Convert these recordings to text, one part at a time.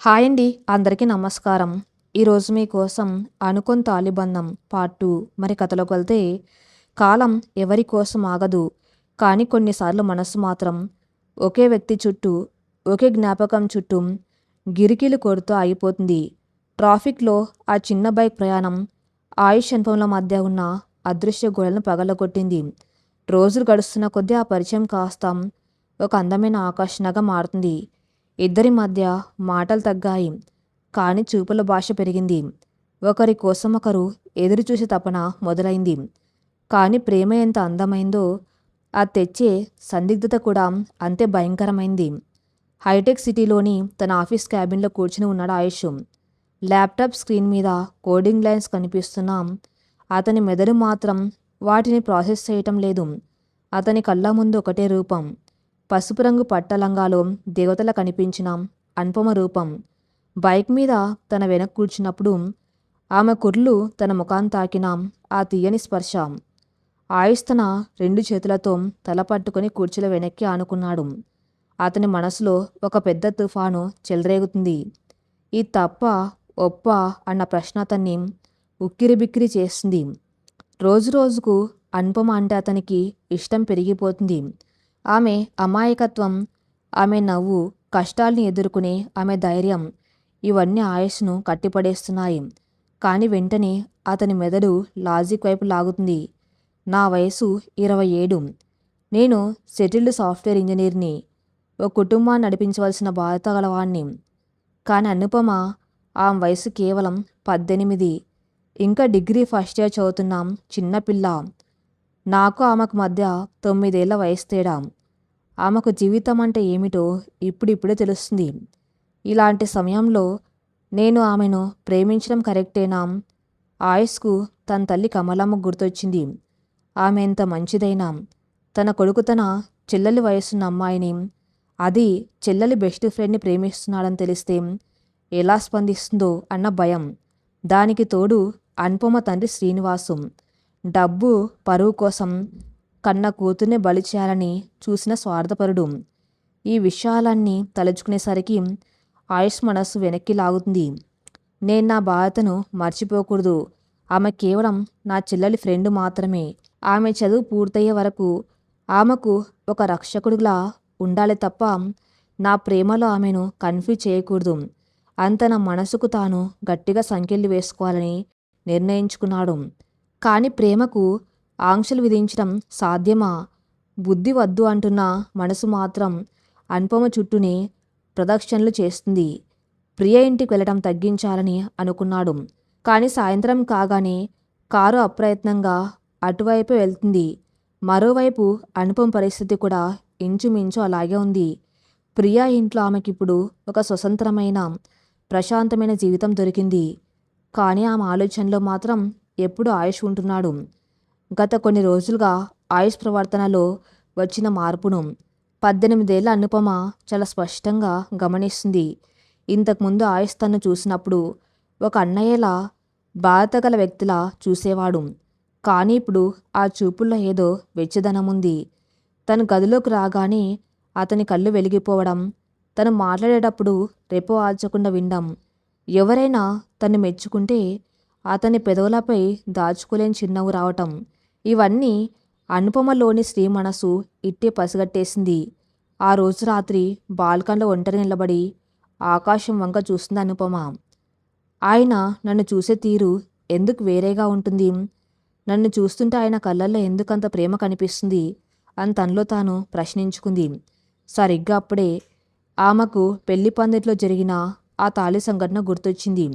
Hi అండి, అందరికీ నమస్కారం. ఈరోజు మీకోసం 'అనుకోని తాళిబంధం' పార్ట్ 2 మరి కథలోకి వెళ్తే, కాలం ఎవరి కోసం ఆగదు. కానీ కొన్నిసార్లు మనసు మాత్రం ఒకే వ్యక్తి చుట్టూ, ఒకే జ్ఞాపకం చుట్టూ గిరికీలు కొడుతూ ఆగిపోతుంది. ట్రాఫిక్‌లో ఆ చిన్న బైక్ ప్రయాణం ఆయుష్ అనుభవంల మధ్య ఉన్న అదృశ్య గోడలను పగలగొట్టింది. రోజులు గడుస్తున్న కొద్దీ ఆ పరిచయం కాస్త ఒక అందమైన ఆకర్షణగా మారుతుంది. ఇద్దరి మధ్య మాటలు తగ్గాయి, కానీ చూపుల భాష పెరిగింది. ఒకరి కోసం ఒకరు ఎదురుచూసే తపన మొదలైంది. కానీ ప్రేమ ఎంత అందమైందో, అది తెచ్చే సందిగ్ధత కూడా అంతే భయంకరమైంది. హైటెక్ సిటీలోని తన ఆఫీస్ క్యాబిన్లో కూర్చుని ఉన్నాడు ఆయుష్. ల్యాప్టాప్ స్క్రీన్ మీద కోడింగ్ లైన్స్ కనిపిస్తున్నా అతని మెదడు మాత్రం వాటిని ప్రాసెస్ చేయటం లేదు. అతని కళ్ళ ముందు ఒకటే రూపం, పసుపు రంగు పట్టలంగాలో దేవతల కనిపించిన అనుపమ రూపం. బైక్ మీద తన వెనక కూర్చున్నప్పుడు ఆమె కుర్లు తన ముఖాన్ని తాకిన ఆ తీయని స్పర్శ. ఆయుష్ తన 2 చేతులతో తల పట్టుకొని కుర్చీలో వెనక్కి ఆనుకున్నాడు. అతని మనసులో ఒక పెద్ద తుఫాను చెలరేగుతుంది. ఈ తప్ప ఒప్ప అన్న ప్రశ్న అతన్ని ఉక్కిరిబిక్కిరి చేస్తుంది. రోజు రోజుకు అనుపమ అంటే అతనికి ఇష్టం పెరిగిపోతుంది. ఆమె అమాయకత్వం, ఆమె నవ్వు, కష్టాల్ని ఎదుర్కొనే ఆమె ధైర్యం, ఇవన్నీ ఆయుష్ను కట్టిపడేస్తున్నాయి. కానీ వెంటనే అతని మెదడు లాజిక్ వైపు లాగుతుంది. నా వయసు 27. నేను సెటిల్డ్ సాఫ్ట్వేర్ ఇంజనీర్ని. ఓ కుటుంబాన్ని నడిపించవలసిన బాధ్యత గలవాణ్ణి. కానీ అనుపమ, ఆమె వయసు కేవలం 18. ఇంకా డిగ్రీ ఫస్ట్ ఇయర్ చదువుతున్నాం చిన్నపిల్ల. నాకు ఆమెకు మధ్య 9 ఏళ్ల వయసు తేడా. ఆమెకు జీవితం అంటే ఏమిటో ఇప్పుడిప్పుడే తెలుస్తుంది. ఇలాంటి సమయంలో నేను ఆమెను ప్రేమించడం కరెక్టేనా? ఆయుష్కు తన తల్లి కమలమ్మ గుర్తొచ్చింది. ఆమె ఎంత మంచిదైనా తన కొడుకు తన చెల్లెలి వయసున్న అమ్మాయిని, అది చెల్లెలి బెస్ట్ ఫ్రెండ్ని ప్రేమిస్తున్నాడని తెలిస్తే ఎలా స్పందిస్తుందో అన్న భయం. దానికి తోడు అనుపమ తండ్రి శ్రీనివాసు డబ్బు, పరువు కోసం కన్న కూతుర్నే బలి చేయాలని చూసిన స్వార్థపరుడు. ఈ విషయాలన్నీ తలుచుకునేసరికి ఆయుష్ మనస్సు వెనక్కి లాగుతుంది. నేను నా బాధ్యతను మర్చిపోకూడదు. ఆమె కేవలం నా చెల్లెలి ఫ్రెండ్ మాత్రమే. ఆమె చదువు పూర్తయ్యే వరకు ఆమెకు ఒక రక్షకుడిలా ఉండాలి తప్ప నా ప్రేమలో ఆమెను కన్ఫ్యూజ్ చేయకూడదు. అంత నా మనసుకు తాను గట్టిగా సంకెళ్ళు వేసుకోవాలని నిర్ణయించుకున్నాడు. కానీ ప్రేమకు ఆంక్షలు విధించడం సాధ్యమా? బుద్ధి వద్దు అంటున్న మనసు మాత్రం అనుపమ చుట్టూనే ప్రదక్షిణలు చేస్తుంది. ప్రియ ఇంటికి వెళ్ళడం తగ్గించాలని అనుకున్నాడు. కానీ సాయంత్రం కాగానే కారు అప్రయత్నంగా అటువైపే వెళ్తుంది. మరోవైపు అనుపమ పరిస్థితి కూడా ఇంచుమించు అలాగే ఉంది. ప్రియా ఇంట్లో ఆమెకిప్పుడు ఒక స్వతంత్రమైన, ప్రశాంతమైన జీవితం దొరికింది. కానీ ఆమె ఆలోచనలో మాత్రం ఎప్పుడూ ఆయుష్ ఉంటున్నాడు. గత కొన్ని రోజులుగా ఆయుష్ ప్రవర్తనలో వచ్చిన మార్పును 18 ఏళ్ల అనుపమ చాలా స్పష్టంగా గమనిస్తుంది. ఇంతకుముందు ఆయుష్ తన్ను చూసినప్పుడు ఒక అన్నయ్యలా, బాధ్యత గల వ్యక్తిలా చూసేవాడు. కానీ ఇప్పుడు ఆ చూపుల్లో ఏదో వెచ్చదనముంది. తను గదిలోకి రాగానే అతని కళ్ళు వెలిగిపోవడం, తను మాట్లాడేటప్పుడు రెప్ప వాల్చకుండా వినడం, ఎవరైనా తను మెచ్చుకుంటే అతని పెదవులపై దాచుకోలేని చిరునవ్వు రావటం, ఇవన్నీ అనుపమలోని స్త్రీ మనసు ఇట్టే పసిగట్టేసింది. ఆ రోజు రాత్రి బాల్కన్లో ఒంటరి నిలబడి ఆకాశం వంక చూస్తుంది అనుపమ. ఆయన నన్ను చూసే తీరు ఎందుకు వేరేగా ఉంటుంది? నన్ను చూస్తుంటే ఆయన కళ్ళల్లో ఎందుకంత ప్రేమ కనిపిస్తుంది అని తనలో తాను ప్రశ్నించుకుంది. సరిగ్గా అప్పుడే ఆమెకు పెళ్లి పందిట్లో జరిగిన ఆ తాళి సంఘటన గుర్తొచ్చింది.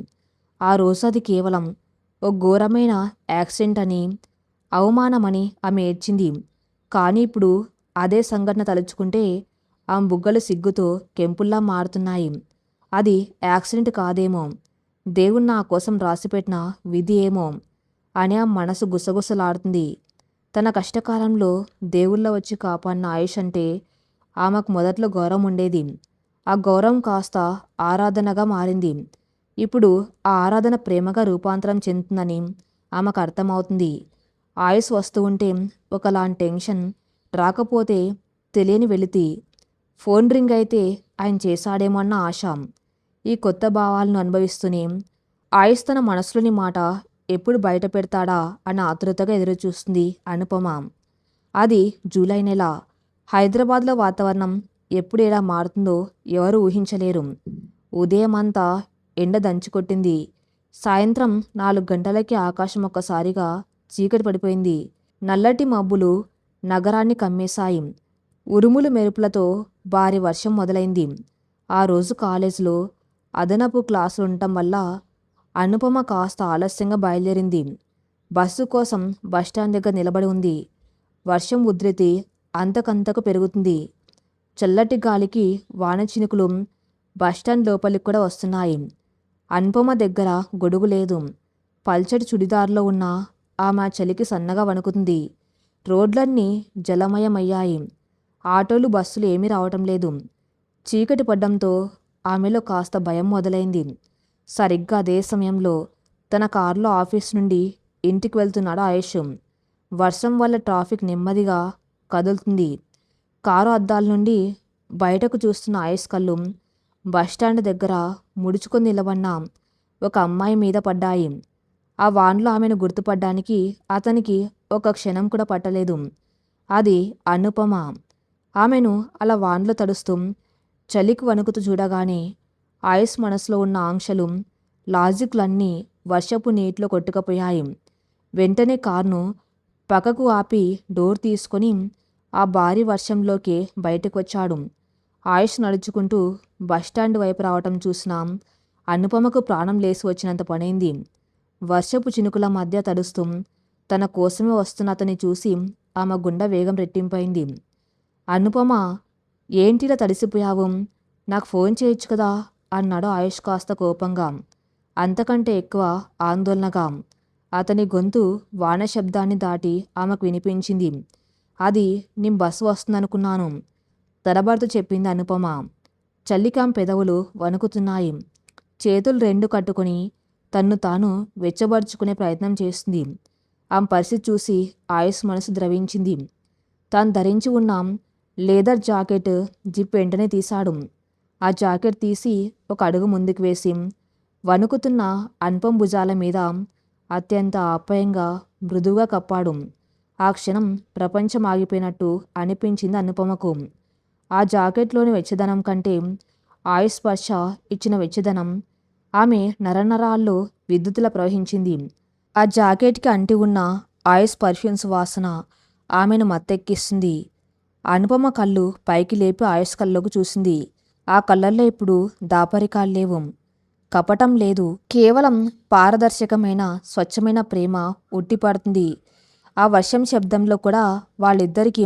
ఆ రోజు అది కేవలం ఓ ఘోరమైన యాక్సిడెంట్ అని, అవమానమని ఆమె ఏడ్చింది. కానీ ఇప్పుడు అదే సంఘటన తలుచుకుంటే ఆమె బుగ్గలు సిగ్గుతో కెంపుల్లా మారుతున్నాయి. అది యాక్సిడెంట్ కాదేమో, దేవుడు నా కోసం రాసిపెట్టిన విధి ఏమో అని ఆ మనసు గుసగుసలాడుతుంది. తన కష్టకాలంలో దేవుళ్ళ వచ్చి కాపాడిన ఆయుష్ అంటే ఆమెకు మొదట్లో గౌరవం ఉండేది. ఆ గౌరవం కాస్త ఆరాధనగా మారింది. ఇప్పుడు ఆ ఆరాధన ప్రేమగా రూపాంతరం చెందుతుందని ఆమెకు అర్థమవుతుంది. ఆయుష్ వస్తూ ఉంటే ఒకలాంటి టెన్షన్, రాకపోతే తెలియని వెలితి. ఫోన్ రింగ్ అయితే ఆయన చేశాడేమో అన్న ఆశ. ఈ కొత్త భావాలను అనుభవిస్తూనే ఆయుష్ తన మనసులోని మాట ఎప్పుడు బయట పెడతాడా అన్న ఆతృతగా ఎదురుచూస్తుంది అనుపమ. అది జూలై నెల. హైదరాబాద్లో వాతావరణం ఎప్పుడు ఎలా మారుతుందో ఎవరు ఊహించలేరు. ఉదయం అంతా ఎండ దంచుకొట్టింది. సాయంత్రం 4 గంటలకి ఆకాశం ఒక్కసారిగా చీకటి పడిపోయింది. నల్లటి మబ్బులు నగరాన్ని కమ్మేశాయి. ఉరుములు మెరుపులతో భారీ వర్షం మొదలైంది. ఆ రోజు కాలేజీలో అదనపు క్లాసులుండటం వల్ల అనుపమ కాస్త ఆలస్యంగా బయలుదేరింది. బస్సు కోసం బస్టాండ్ దగ్గర నిలబడి ఉంది. వర్షం ఉధృతి అంతకంతకు పెరుగుతుంది. చల్లటి గాలికి వాన చినుకులు బస్టాండ్ లోపలికి కూడా వస్తున్నాయి. అనుపమ దగ్గర గొడుగు లేదు. పల్చటి చుడిదార్లో ఉన్న ఆమె చలికి సన్నగా వణుకుతుంది. రోడ్లన్నీ జలమయమయ్యాయి. ఆటోలు బస్సులు ఏమీ రావటం లేదు. చీకటి పడ్డంతో ఆమెలో కాస్త భయం మొదలైంది. సరిగ్గా అదే సమయంలో తన కారులో ఆఫీస్ నుండి ఇంటికి వెళ్తున్నాడు ఆయుష్. వర్షం వల్ల ట్రాఫిక్ నెమ్మదిగా కదులుతుంది. కారు అద్దాల నుండి బయటకు చూస్తున్న ఆయుష్ కళ్ళు బస్టాండ్ దగ్గర ముడుచుకొని నిలబడిన ఒక అమ్మాయి మీద పడ్డాయి. ఆ వాన్లో ఆమెను గుర్తుపడ్డానికి అతనికి ఒక క్షణం కూడా పట్టలేదు. అది అనుపమ. ఆమెను అలా వాన్లో తడుస్తూ చలికి వణుకుతూ చూడగానే ఆయుష్ మనసులో ఉన్న ఆంక్షలు లాజిక్లన్నీ వర్షపు నీటిలో కొట్టుకుపోయాయి. వెంటనే కారును పక్కకు ఆపి డోర్ తీసుకొని ఆ భారీ వర్షంలోకి బయటకు వచ్చాడు. ఆయుష్ నడుచుకుంటూ బస్టాండ్ వైపు రావటం చూసిన అనుపమకు ప్రాణం లేసి వచ్చినంత పనైంది. వర్షపు చినుకుల మధ్య తడుస్తూ తన కోసమే వస్తున్న అతన్ని చూసి ఆమె గుండె వేగం రెట్టింపైంది. అనుపమ, ఏంటిలా తడిసిపోయావు? నాకు ఫోన్ చేయొచ్చు కదా అన్నాడు ఆయుష్ కాస్త కోపంగా, అంతకంటే ఎక్కువ ఆందోళనగా. అతని గొంతు వాన శబ్దాన్ని దాటి ఆమెకు వినిపించింది. అది నేను బస్సు వస్తుందనుకున్నాను తడబడుతూ చెప్పింది అనుపమ. చల్లికాం పెదవులు వణుకుతున్నాయి. చేతులు రెండు కట్టుకుని తన్ను తాను వెచ్చబరుచుకునే ప్రయత్నం చేస్తుంది. ఆమె పరిస్థితి చూసి ఆయుష్ మనసు ద్రవించింది. తాను ధరించి ఉన్న లేదర్ జాకెట్ జిప్ వెంటనే తీశాడు. ఆ జాకెట్ తీసి ఒక అడుగు ముందుకు వేసి వణుకుతున్న అనుపమ భుజాల మీద అత్యంత ఆప్యాయంగా మృదువుగా కప్పాడు. ఆ క్షణం ప్రపంచం ఆగిపోయినట్టు అనిపించింది అనుపమకు. ఆ జాకెట్లోని వెచ్చదనం కంటే ఆయుష్ స్పర్శ ఇచ్చిన వెచ్చదనం ఆమె నరనరాల్లో విద్యుత్తులా ప్రవహించింది. ఆ జాకెట్కి అంటి ఉన్న ఆయుష్ పర్ఫ్యూమ్స్ వాసన ఆమెను మత్తెక్కిస్తుంది. అనుపమ కళ్ళు పైకి లేపి ఆయుష్ కళ్ళలోకి చూసింది. ఆ కళ్ళల్లో ఇప్పుడు దాపరికాలు లేవు, కపటం లేదు. కేవలం పారదర్శకమైన స్వచ్ఛమైన ప్రేమ ఉట్టిపడుతుంది. ఆ వర్షం శబ్దంలో కూడా వాళ్ళిద్దరికీ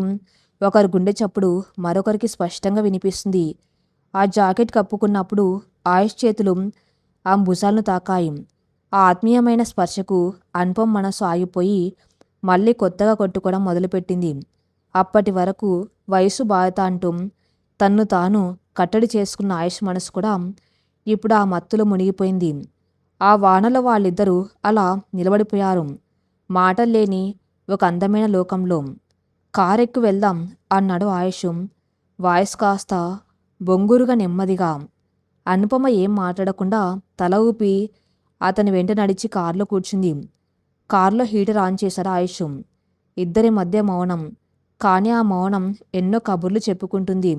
ఒకరి గుండె చప్పుడు మరొకరికి స్పష్టంగా వినిపిస్తుంది. ఆ జాకెట్ కప్పుకున్నప్పుడు ఆయుష్ చేతులు ఆ భుజాలను తాకాయి. ఆ ఆత్మీయమైన స్పర్శకు అనుపమ మనసు ఆగిపోయి మళ్ళీ కొత్తగా కొట్టుకోవడం మొదలుపెట్టింది. అప్పటి వరకు వయసు బాధ అంటూ తన్ను తాను కట్టడి చేసుకున్న ఆయుష్ మనసు కూడా ఇప్పుడు ఆ మత్తులో మునిగిపోయింది. ఆ వానలో వాళ్ళిద్దరూ అలా నిలబడిపోయారు, మాటల్లేని ఒక అందమైన లోకంలో. కారెక్కి వెళ్దాం అన్నాడు ఆయుష్, వాయిస్ కాస్త బొంగురుగా నెమ్మదిగా. అనుపమ ఏం మాట్లాడకుండా తల ఊపి అతని వెంట నడిచి కారులో కూర్చుంది. కారులో హీటర్ ఆన్ చేశాడు ఆయుష్. ఇద్దరి మధ్య మౌనం. కానీ ఆ మౌనం ఎన్నో కబుర్లు చెప్పుకుంటుంది.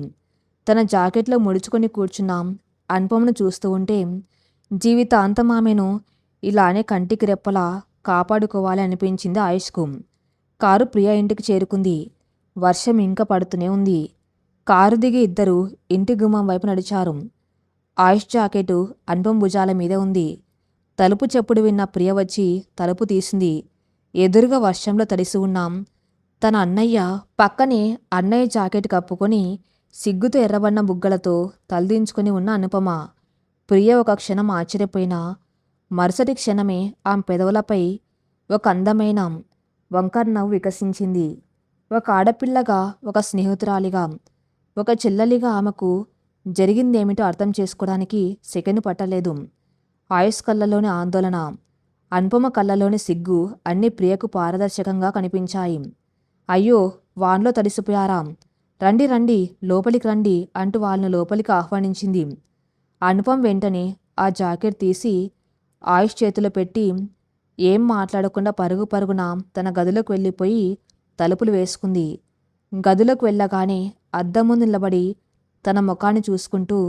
తన జాకెట్లో ముడుచుకొని కూర్చున్న అనుపమను చూస్తూ ఉంటే జీవితాంతం ఆమెను ఇలానే కంటికి రెప్పలా కాపాడుకోవాలి అనిపించింది ఆయుష్కు. కారు ప్రియ ఇంటికి చేరుకుంది. వర్షం ఇంకా పడుతూనే ఉంది. కారు దిగి ఇద్దరు ఇంటి గుమ్మం వైపు నడిచారు. ఆయుష్ జాకెటు అనుపమ భుజాల మీదే ఉంది. తలుపు చప్పుడు విన్న ప్రియ వచ్చి తలుపు తీసింది. ఎదురుగా వర్షంలో తడిసి ఉన్నాం తన అన్నయ్య. పక్కనే అన్నయ్య జాకెట్ కప్పుకొని సిగ్గుతో ఎర్రబడిన బుగ్గలతో తలదించుకొని ఉన్న అనుపమ. ప్రియ ఒక క్షణం ఆశ్చర్యపోయినా మరుసటి క్షణమే ఆమె పెదవులపై ఒక అందమైన వంకర నవ్వు వికసించింది. ఒక ఆడపిల్లగా, ఒక స్నేహితురాలిగా, ఒక చెల్లెలిగా ఆమెకు జరిగిందేమిటో అర్థం చేసుకోవడానికి సెకండ్ పట్టలేదు. ఆయుష్ కళ్ళలోని ఆందోళన, అనుపమ కళ్ళలోని సిగ్గు అన్నీ ప్రియకు పారదర్శకంగా కనిపించాయి. అయ్యో, వాన్లో తడిసిపోయారా? రండి రండి, లోపలికి రండి అంటూ వాళ్ళను లోపలికి ఆహ్వానించింది. అనుపమ్ వెంటనే ఆ జాకెట్ తీసి ఆయుష్ చేతిలో పెట్టి ఏం మాట్లాడకుండా పరుగు పరుగున తన గదిలోకి వెళ్ళిపోయి తలుపులు వేసుకుంది. గదిలోకి వెళ్ళగానే అద్దం ముందు నిలబడి తన ముఖాన్ని చూసుకుంటూ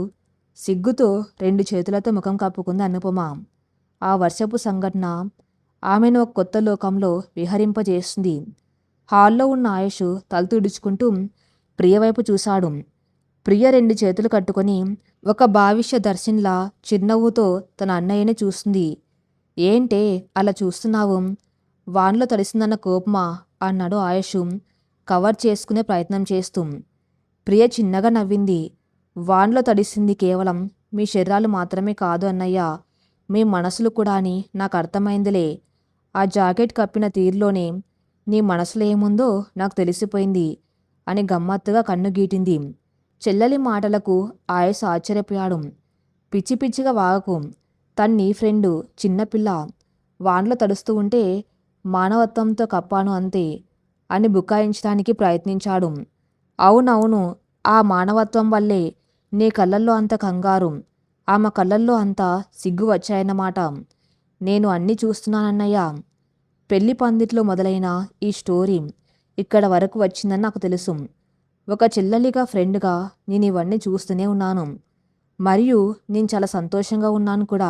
సిగ్గుతో 2 చేతులతో ముఖం కప్పుకుంది అనుపమ. ఆ వర్షపు సంఘటన ఆమెను ఒక కొత్త లోకంలో విహరింపజేస్తుంది. హాల్లో ఉన్న ఆయుష్ తల తుడుచుకుంటూ ప్రియ వైపు చూశాడు. ప్రియ 2 చేతులు కట్టుకొని ఒక భావిష్య దర్శన్లా చిరునవ్వుతో తన అన్నయ్యని చూస్తుంది. ఏంటే అలా చూస్తున్నావు? వాన్లో తడిసిందన్న కోపమా అన్నాడు ఆయుష్ కవర్ చేసుకునే ప్రయత్నం చేస్తూ. ప్రియ చిన్నగా నవ్వింది. వాన్లో తడిసింది కేవలం మీ శరీరాలు మాత్రమే కాదు అన్నయ్య, మీ మనసులు కూడా అని నాకు అర్థమైందిలే. ఆ జాకెట్ కప్పిన తీరులోనే నీ మనసులో ఏముందో నాకు తెలిసిపోయింది అని గమ్మత్తుగా కన్ను గీటింది. చెల్లెలి మాటలకు ఆయుష్ ఆశ్చర్యపోయాడు. పిచ్చి పిచ్చిగా వాగకు, తను నీ ఫ్రెండు, చిన్నపిల్ల. వాన్లో తడుస్తూ ఉంటే మానవత్వంతో కప్పాను అంతే అని బుకాయించడానికి ప్రయత్నించాడు. అవునవును, ఆ మానవత్వం వల్లే నీ కళ్ళల్లో అంత కంగారు, ఆమె కళ్ళల్లో అంత సిగ్గు వచ్చాయన్నమాట. నేను అన్నీ చూస్తున్నానన్నయ్య. పెళ్లి పందిట్లో మొదలైన ఈ స్టోరీ ఇక్కడ వరకు వచ్చిందని నాకు తెలుసు. ఒక చెల్లెలిగా, ఫ్రెండ్గా నేను ఇవన్నీ చూస్తూనే ఉన్నాను. మరియు నేను చాలా సంతోషంగా ఉన్నాను కూడా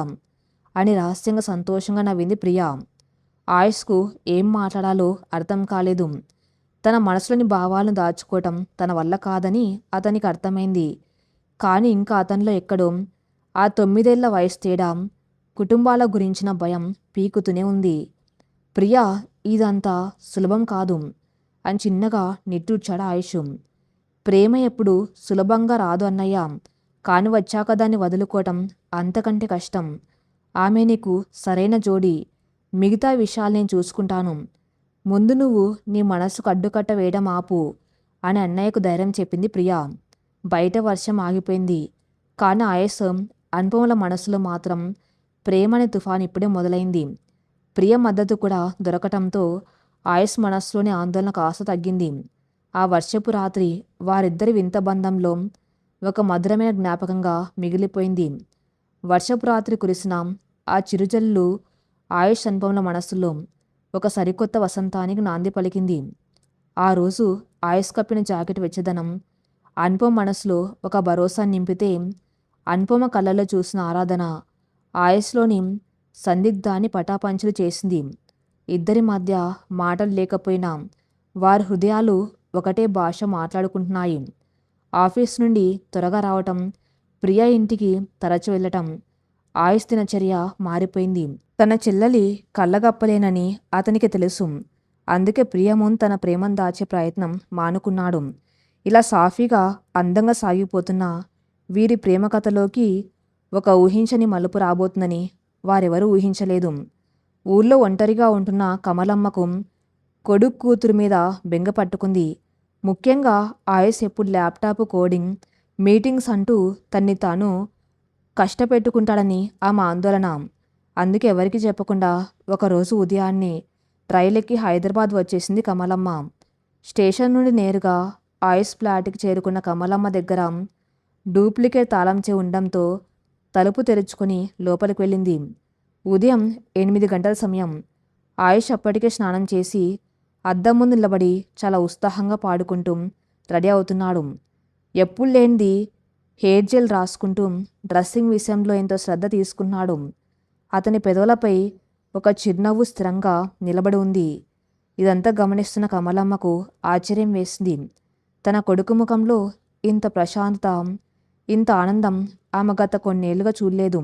అని రహస్యంగా సంతోషంగా నవ్వింది ప్రియా. ఆయుష్కు ఏం మాట్లాడాలో అర్థం కాలేదు. తన మనసులోని భావాలను దాచుకోవటం తన వల్ల కాదని అతనికి అర్థమైంది. కానీ ఇంకా అతనిలో ఎక్కడో ఆ 9 ఏళ్ల వయసు తేడా, కుటుంబాల గురించిన భయం పీకుతూనే ఉంది. ప్రియా, ఇదంతా సులభం కాదు అని చిన్నగా నిట్టూర్చాడు ఆయుష్. ప్రేమ ఎప్పుడు సులభంగా రాదు అన్నయ్య, కాని వచ్చాక దాన్ని వదులుకోవటం అంతకంటే కష్టం. ఆమె నీకు సరైన జోడి, మిగతా విషయాలు నేను చూసుకుంటాను. ముందు నువ్వు నీ మనసుకు అడ్డుకట్ట వేయడం ఆపు అని అన్నయ్యకు ధైర్యం చెప్పింది ప్రియా. బయట వర్షం ఆగిపోయింది. కానీ ఆయాసం అనుపమల మనసులో మాత్రం ప్రేమనే తుఫాన్ ఇప్పుడే మొదలైంది. ప్రియ మద్దతు కూడా దొరకటంతో ఆయుష్ మనస్సులోని ఆందోళన కాస్త తగ్గింది. ఆ వర్షపు రాత్రి వారిద్దరి వింత బంధంలో ఒక మధురమైన జ్ఞాపకంగా మిగిలిపోయింది. వర్షపు రాత్రి కురిసిన ఆ చిరుజల్లు ఆయుష్ అనుపమల మనస్సులో ఒక సరికొత్త వసంతానికి నాంది పలికింది. ఆ రోజు ఆయుష్ కప్పిన జాకెట్ వెచ్చదనం అనుపమ మనసులో ఒక భరోసా నింపితే, అనుపమ కళ్ళలో చూసిన ఆరాధన ఆయుష్లోని సందిగ్ధాన్ని పటాపంచలు చేసింది. ఇద్దరి మధ్య మాటలు లేకపోయినా వారి హృదయాలు ఒకటే భాష మాట్లాడుకుంటున్నాయి. ఆఫీస్ నుండి త్వరగా రావటం, ప్రియ ఇంటికి తరచు వెళ్ళటం, ఆయుష్ దినచర్య మారిపోయింది. తన చెల్లెలి కళ్ళగప్పలేనని అతనికి తెలుసు. అందుకే ప్రియమున్ తన ప్రేమను దాచే ప్రయత్నం మానుకున్నాడు. ఇలా సాఫీగా అందంగా సాగిపోతున్న వీరి ప్రేమ కథలోకి ఒక ఊహించని మలుపు రాబోతుందని వారెవరూ ఊహించలేదు. ఊళ్ళో ఒంటరిగా ఉంటున్న కమలమ్మకు కొడుకు కూతురు మీద బెంగ పట్టుకుంది. ముఖ్యంగా ఆయుష్ ఎప్పుడు ల్యాప్టాప్, కోడింగ్, మీటింగ్స్ అంటూ తన్ని తాను కష్టపెట్టుకుంటాడని ఆమె ఆందోళన. అందుకే ఎవరికి చెప్పకుండా ఒకరోజు ఉదయాన్నే రైలెక్కి హైదరాబాద్ వచ్చేసింది కమలమ్మ. స్టేషన్ నుండి నేరుగా ఆయుష్ ఫ్లాట్కి చేరుకున్న కమలమ్మ దగ్గర డూప్లికేట్ తాళం చెవి ఉండడంతో తలుపు తెరుచుకొని లోపలికి వెళ్ళింది. ఉదయం 8 గంటల సమయం. ఆయుష్ అప్పటికే స్నానం చేసి అద్దం ముందు నిలబడి చాలా ఉత్సాహంగా పాడుకుంటూ రెడీ అవుతున్నాడు. ఎప్పుడు లేనిది హెయిర్ జెల్ రాసుకుంటూ డ్రెస్సింగ్ విషయంలో ఎంతో శ్రద్ధ తీసుకున్నాడు. అతని పెదవులపై ఒక చిరునవ్వు స్థిరంగా నిలబడి ఉంది. ఇదంతా గమనిస్తున్న కమలమ్మకు ఆశ్చర్యం వేసింది. తన కొడుకు ముఖంలో ఇంత ప్రశాంతత, ఇంత ఆనందం ఆమె గత కొన్నేళ్లుగా చూడలేదు.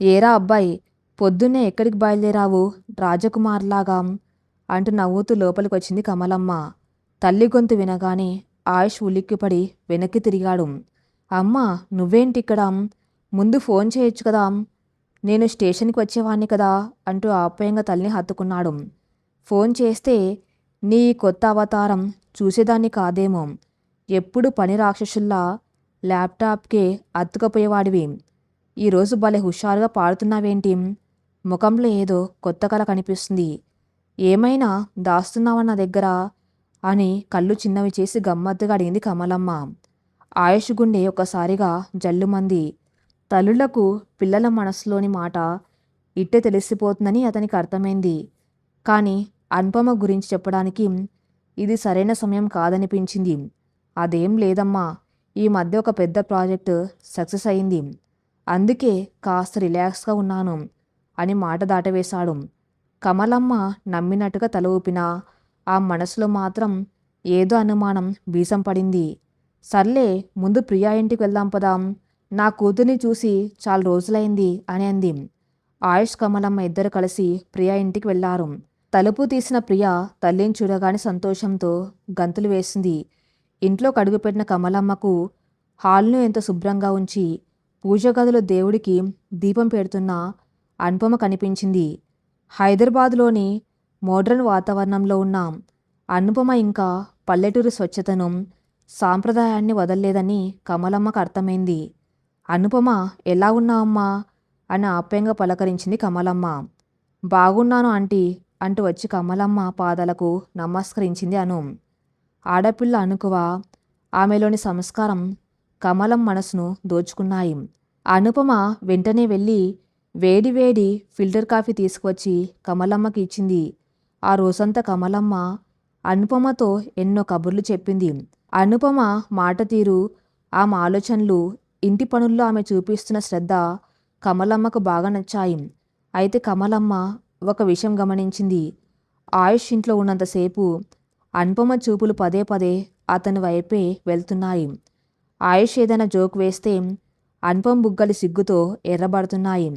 ఏరా అబ్బాయి, పొద్దున్నే ఎక్కడికి బయలుదేరావు రాజకుమార్లాగా అంటూ నవ్వుతూ లోపలికి వచ్చింది కమలమ్మ. తల్లి గొంతు వినగానే ఆయుష్ ఉలిక్కిపడి వెనక్కి తిరిగాడు. అమ్మా, నువ్వేంటిక్కడ? ముందు ఫోన్ చేయొచ్చు కదా, నేను స్టేషన్కి వచ్చేవాణ్ణి కదా అంటూ ఆప్యాయంగా తల్లిని హత్తుకున్నాడు. ఫోన్ చేస్తే నీ కొత్త అవతారం చూసేదాన్ని కాదేమో. ఎప్పుడు పని రాక్షసుల్లా ల్యాప్టాప్కే అతుకపోయేవాడివి. ఈరోజు భలే హుషారుగా పాడుతున్నావేంటి? ముఖంలో ఏదో కొత్త కళ కనిపిస్తుంది. ఏమైనా దాస్తున్నావా నా దగ్గర అని కళ్ళు చిన్నవి చేసి గమ్మత్తుగా అడిగింది కమలమ్మ. ఆయుష్ గుండె ఒక్కసారిగా జల్లుమంది. తల్లులకు పిల్లల మనసులోని మాట ఇట్టే తెలిసిపోతుందని అతనికి అర్థమైంది. కానీ అనుపమ గురించి చెప్పడానికి ఇది సరైన సమయం కాదనిపించింది. అదేం లేదమ్మా, ఈ మధ్య ఒక పెద్ద ప్రాజెక్టు సక్సెస్ అయింది. అందుకే కాస్త రిలాక్స్గా ఉన్నాను అని మాట దాటవేశాడు. కమలమ్మ నమ్మినట్టుగా తల ఊపినా ఆ మనసులో మాత్రం ఏదో అనుమానం బీజం పడింది. సర్లే, ముందు ప్రియా ఇంటికి వెళ్దాం పదాం, నా కూతుర్ని చూసి చాలా రోజులైంది అని అంది. ఆయుష్ కమలమ్మ ఇద్దరు కలిసి ప్రియా ఇంటికి వెళ్లారు. తలుపు తీసిన ప్రియ తల్లిని చూడగానే సంతోషంతో గంతులు వేసింది. ఇంట్లో కడుగుపెట్టిన కమలమ్మకు హాల్ను ఎంత శుభ్రంగా ఉంచి పూజ గదిలో దేవుడికి దీపం పెడుతున్న అనుపమ కనిపించింది. హైదరాబాదులోని మోడ్రన్ వాతావరణంలో ఉన్న అనుపమ ఇంకా పల్లెటూరు స్వచ్ఛతను, సాంప్రదాయాన్ని వదల్లేదని కమలమ్మకు అర్థమైంది. అనుపమ, ఎలా ఉన్నావమ్మా అని ఆప్యాయంగా పలకరించింది కమలమ్మ. బాగున్నాను ఆంటీ అంటూ వచ్చి కమలమ్మ పాదాలకు నమస్కరించింది అను. ఆడపిల్ల అనుకువ, ఆమెలోని సంస్కారం కమలం మనసును దోచుకున్నాయి. అనుపమ వెంటనే వెళ్ళి వేడి వేడి ఫిల్టర్ కాఫీ తీసుకువచ్చి కమలమ్మకి ఇచ్చింది. ఆ రోజంతా కమలమ్మ అనుపమతో ఎన్నో కబుర్లు చెప్పింది. అనుపమ మాట తీరు, ఆమె ఆలోచనలు, ఇంటి పనుల్లో ఆమె చూపిస్తున్న శ్రద్ధ కమలమ్మకు బాగా నచ్చాయి. అయితే కమలమ్మ ఒక విషయం గమనించింది. ఆయుష్ ఇంట్లో ఉన్నంతసేపు అనుపమ చూపులు పదే పదే అతని వైపే వెళ్తున్నాయి. ఆయుష్ ఏదైనా జోక్ వేస్తే అనుపమ బుగ్గలు సిగ్గుతో ఎర్రబడుతున్నాయి.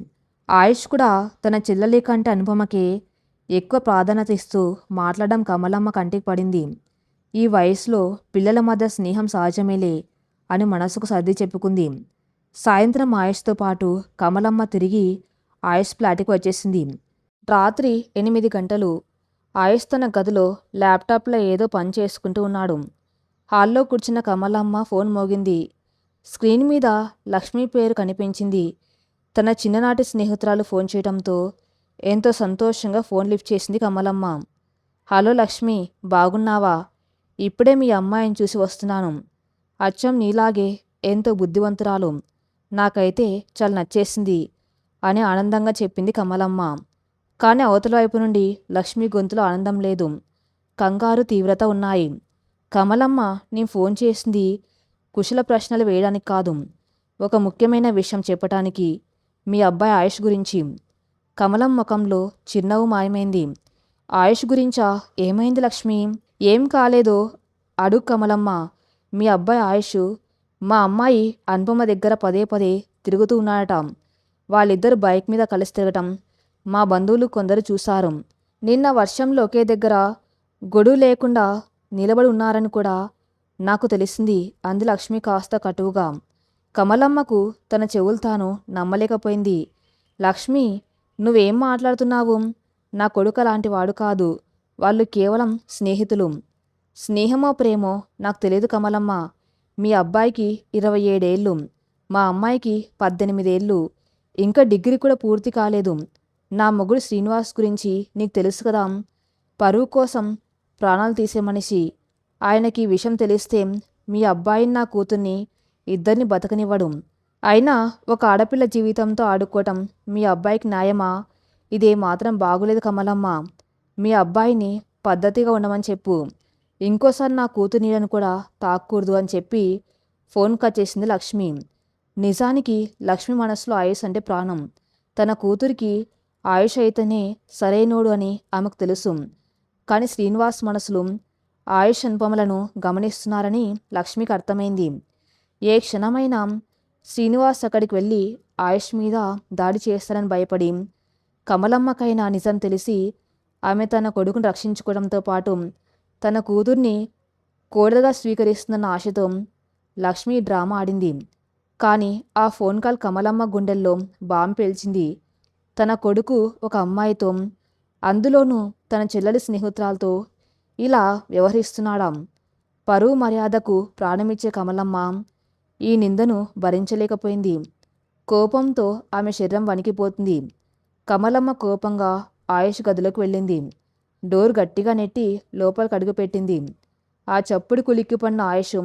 ఆయుష్ కూడా తన చెల్లెలి కంటే అనుపమకే ఎక్కువ ప్రాధాన్యత ఇస్తూ మాట్లాడడం కమలమ్మ కంటికి పడింది. ఈ వయసులో పిల్లల మధ్య స్నేహం సహజమేలే అని మనసుకు సర్ది చెప్పుకుంది. సాయంత్రం ఆయుష్తో పాటు కమలమ్మ తిరిగి ఆయుష్ ఫ్లాట్కి వచ్చేసింది. రాత్రి 8 గంటలు. ఆయుష్ తన గదిలో ల్యాప్టాప్లో ఏదో పని చేసుకుంటూ ఉన్నాడు. హాల్లో కూర్చున్న కమలమ్మ ఫోన్ మోగింది. స్క్రీన్ మీద లక్ష్మి పేరు కనిపించింది. తన చిన్ననాటి స్నేహితురాలు ఫోన్ చేయడంతో ఎంతో సంతోషంగా ఫోన్ లిఫ్ట్ చేసింది కమలమ్మ. హలో లక్ష్మి, బాగున్నావా? ఇప్పుడే మీ అమ్మాయిని చూసి వస్తున్నాను. అచ్చం నీలాగే ఎంతో బుద్ధివంతురాలు, నాకైతే చాలా నచ్చేసింది అని ఆనందంగా చెప్పింది కమలమ్మ. కానీ అవతల వైపు నుండి లక్ష్మి గొంతులో ఆనందం లేదు, కంగారు తీవ్రత ఉన్నాయి. కమలమ్మ, నేను ఫోన్ చేసింది కుశల ప్రశ్నలు వేయడానికి కాదు, ఒక ముఖ్యమైన విషయం చెప్పటానికి, మీ అబ్బాయి ఆయుష్ గురించి. కమలం ముఖంలో చిరునవ్వు మాయమైంది. ఆయుష్ గురించా? ఏమైంది లక్ష్మి? ఏం కాలేదో అడుగు కమలమ్మ. మీ అబ్బాయి ఆయుష్ మా అమ్మాయి అనుపమ దగ్గర పదే పదే తిరుగుతూ ఉన్నాడట. వాళ్ళిద్దరు బైక్ మీద కలిసి తిరగటం మా బంధువులు కొందరు చూశారు. నిన్న వర్షంలో ఒకే దగ్గర గొడుగు లేకుండా నిలబడి ఉన్నారని కూడా నాకు తెలిసింది అంది లక్ష్మి కాస్త కటువుగా. కమలమ్మకు తన చెవులు తాను నమ్మలేకపోయింది. లక్ష్మి, నువ్వేం మాట్లాడుతున్నావు? నా కొడుకు అలాంటి వాడు కాదు. వాళ్ళు కేవలం స్నేహితులు. స్నేహమో ప్రేమో నాకు తెలియదు కమలమ్మ. మీ అబ్బాయికి 27 ఏళ్ళు, మా అమ్మాయికి 18 ఏళ్ళు. ఇంకా డిగ్రీ కూడా పూర్తి కాలేదు. నా మొగుడు శ్రీనివాస్ గురించి నీకు తెలుసు కదా, పరువు కోసం ప్రాణాలు తీసే మనిషి. ఆయనకి ఈ విషయం తెలిస్తే మీ అబ్బాయిని, నా కూతుర్ని ఇద్దరిని బతకనివ్వడు. అయినా ఒక ఆడపిల్ల జీవితంతో ఆడుకోవటం మీ అబ్బాయికి న్యాయమా? ఇదే మాత్రం బాగులేదు కమలమ్మ. మీ అబ్బాయిని పద్ధతిగా ఉండమని చెప్పు. ఇంకోసారి నా కూతురు నీడను కూడా తాక్కూడదు అని చెప్పి ఫోన్ కట్ చేసింది లక్ష్మి. నిజానికి లక్ష్మి మనసులో ఆయుష్ అంటే ప్రాణం. తన కూతురికి ఆయుష్ అయితేనే సరైనోడు అని ఆమెకు తెలుసు. కానీ శ్రీనివాస్ మనసులో ఆయుష్ అనుపమలను గమనిస్తున్నారని లక్ష్మికి అర్థమైంది. ఏ క్షణమైనా శ్రీనివాస్ అక్కడికి వెళ్ళి ఆయుష్ మీద దాడి చేస్తారని భయపడి, కమలమ్మకైనా నిజం తెలిసి ఆమె తన కొడుకును రక్షించుకోవడంతో పాటు తన కూతుర్ని కోడలుగా స్వీకరిస్తున్న ఆశతో లక్ష్మి డ్రామా ఆడింది. కానీ ఆ ఫోన్ కాల్ కమలమ్మ గుండెల్లో బాంబు పేల్చింది. తన కొడుకు ఒక అమ్మాయితో, అందులోనూ తన చెల్లెలి స్నేహితురాలతో ఇలా వ్యవహరిస్తున్నాడా? పరువు మర్యాదకు ప్రాణమిచ్చే కమలమ్మ ఈ నిందను భరించలేకపోయింది. కోపంతో ఆమె శరీరం వణికిపోతుంది. కమలమ్మ కోపంగా ఆయుష్ గదిలోకి వెళ్ళింది. డోర్ గట్టిగా నెట్టి లోపలికి అడుగుపెట్టింది. ఆ చప్పుడు కులిక్కిపడిన ఆయుష్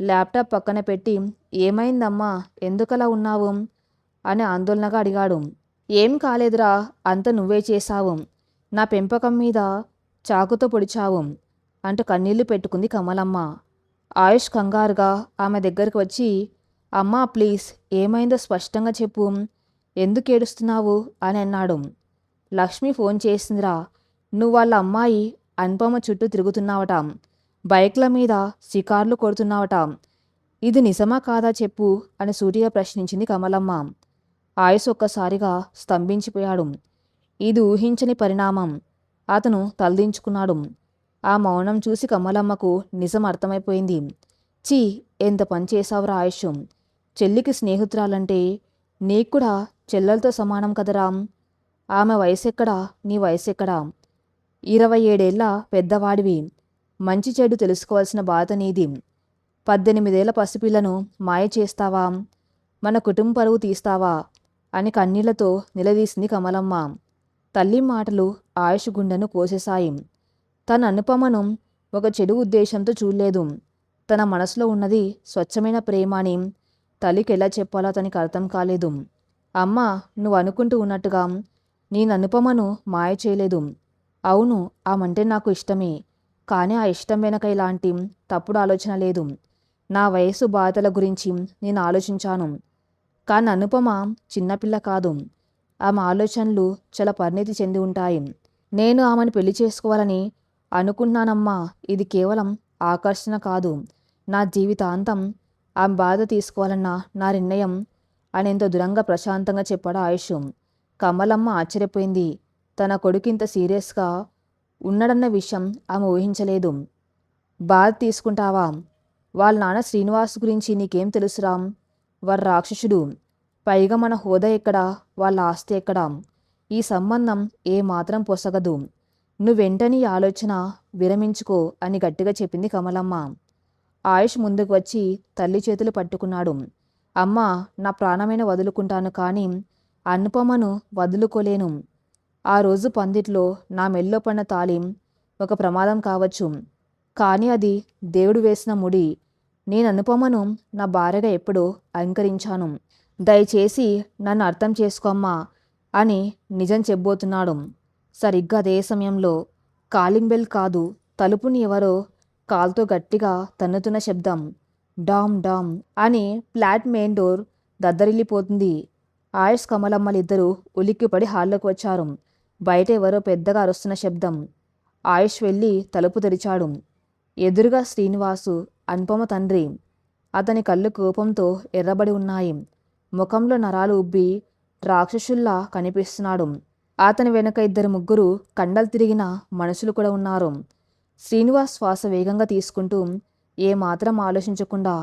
ల్యాప్టాప్ పక్కన పెట్టి, ఏమైందమ్మా, ఎందుకలా ఉన్నావు అని ఆందోళనగా అడిగాడు. ఏం కాలేదురా, అంత నువ్వే చేశావు. నా పెంపకం మీద చాకుతో పొడిచావు అంటూ కన్నీళ్లు పెట్టుకుంది కమలమ్మ. ఆయుష్ కంగారుగా ఆమె దగ్గరికి వచ్చి, అమ్మా ప్లీజ్, ఏమైందో స్పష్టంగా చెప్పు, ఎందుకు ఏడుస్తున్నావు అని అన్నాడు. లక్ష్మి ఫోన్ చేసిందిరా, నువ్వు వాళ్ళ అమ్మాయి అనుపమ చుట్టూ తిరుగుతున్నావట, బైక్ల మీద షికార్లు కొడుతున్నావట, ఇది నిజమా కాదా చెప్పు అని సూటిగా ప్రశ్నించింది కమలమ్మ. ఆయుష్ ఒక్కసారిగా స్తంభించిపోయాడు. ఇది ఊహించని పరిణామం. అతను తలదించుకున్నాడు. ఆ మౌనం చూసి కమలమ్మకు నిజం అర్థమైపోయింది. చీ, ఎంత పని చేశావురా ఆయుష్, చెల్లికి స్నేహితురాలంటే నీకు కూడా చెల్లెలతో సమానం కదరా. ఆమె వయసెక్కడా, నీ వయసెక్కడా? 27 ఏళ్ల పెద్దవాడివి, మంచి చెడు తెలుసుకోవాల్సిన బాధ నీది. 18 ఏళ్ల పసిపిల్లను మాయ చేస్తావా? మన కుటుంబ పరువు తీస్తావా అని కన్నీళ్లతో నిలదీసింది కమలమ్మ. తల్లి మాటలు ఆయుష్ గుండెను కోసేశాయి. తన అనుపమను ఒక చెడు ఉద్దేశంతో చూడలేదు. తన మనసులో ఉన్నది స్వచ్ఛమైన ప్రేమ అని తల్లికి ఎలా చెప్పాలో తనకి అర్థం కాలేదు. అమ్మ, నువ్వు అనుకుంటూ ఉన్నట్టుగా నేను అనుపమను మాయ చేయలేదు. అవును, ఆమంటే నాకు ఇష్టమే. కానీ ఆ ఇష్టం వెనక ఇలాంటి తప్పుడు ఆలోచన లేదు. నా వయసు బాధల గురించి నేను ఆలోచించాను. కానీ అనుపమ చిన్నపిల్ల కాదు. ఆమె ఆలోచనలు చాలా పరిణితి చెంది ఉంటాయి. నేను ఆమెను పెళ్లి చేసుకోవాలని అనుకుంటున్నానమ్మా. ఇది కేవలం ఆకర్షణ కాదు, నా జీవితాంతం ఆమె బాధ తీసుకోవాలన్న నా నిర్ణయం అని ఎంతో దృఢంగా ప్రశాంతంగా చెప్పాడు ఆయుష్. కమలమ్మ ఆశ్చర్యపోయింది. తన కొడుకు ఇంత సీరియస్గా ఉన్నాడన్న విషయం ఆమె ఊహించలేదు. బాధ తీసుకుంటావా? వాళ్ళ నాన్న శ్రీనివాస్ గురించి నీకేం తెలుసురా? వారు రాక్షసుడు. పైగా మన హోదా ఎక్కడా, వాళ్ళ ఆస్తి ఎక్కడా? ఈ సంబంధం ఏమాత్రం పొసగదు. నువ్వెంటనే ఈ ఆలోచన విరమించుకో అని గట్టిగా చెప్పింది కమలమ్మ. ఆయుష్ ముందుకు వచ్చి తల్లి చేతులు పట్టుకున్నాడు. అమ్మా, నా ప్రాణమైన వదులుకుంటాను, కానీ అనుపమను వదులుకోలేను. ఆ రోజు పందిట్లో నా మెల్లో పడిన తాళి ఒక ప్రమాదం కావచ్చు, కానీ అది దేవుడు వేసిన ముడి. నేను అనుపమను నా భార్యగా ఎప్పుడూ అలంకరించాను. దయచేసి నన్ను అర్థం చేసుకోమ్మా అని నిజం చెప్పబోతున్నాడు. సరిగ్గా అదే సమయంలో కాలింగ్ బెల్ కాదు, తలుపుని ఎవరో కాలుతో గట్టిగా తన్నుతున్న శబ్దం. డామ్ డామ్ అని ఫ్లాట్ మెయిన్ డోర్ దద్దరిల్లిపోతుంది. ఆయుష్ కమలమ్మలిద్దరూ ఉలిక్కిపడి హాల్లోకి వచ్చారు. బయట ఎవరో పెద్దగా అరుస్తున్న శబ్దం. ఆయుష్ వెళ్ళి తలుపు తెరిచాడు. ఎదురుగా శ్రీనివాసు, అనుపమ తండ్రి. అతని కళ్ళు కోపంతో ఎర్రబడి ఉన్నాయి. ముఖంలో నరాలు ఉబ్బి రాక్షసుల్లా కనిపిస్తున్నాడు. అతని వెనుక 2-3 కండలు తిరిగిన మనుషులు కూడా ఉన్నారు. శ్రీనివాస్ శ్వాస వేగంగా తీసుకుంటూ ఏమాత్రం ఆలోచించకుండా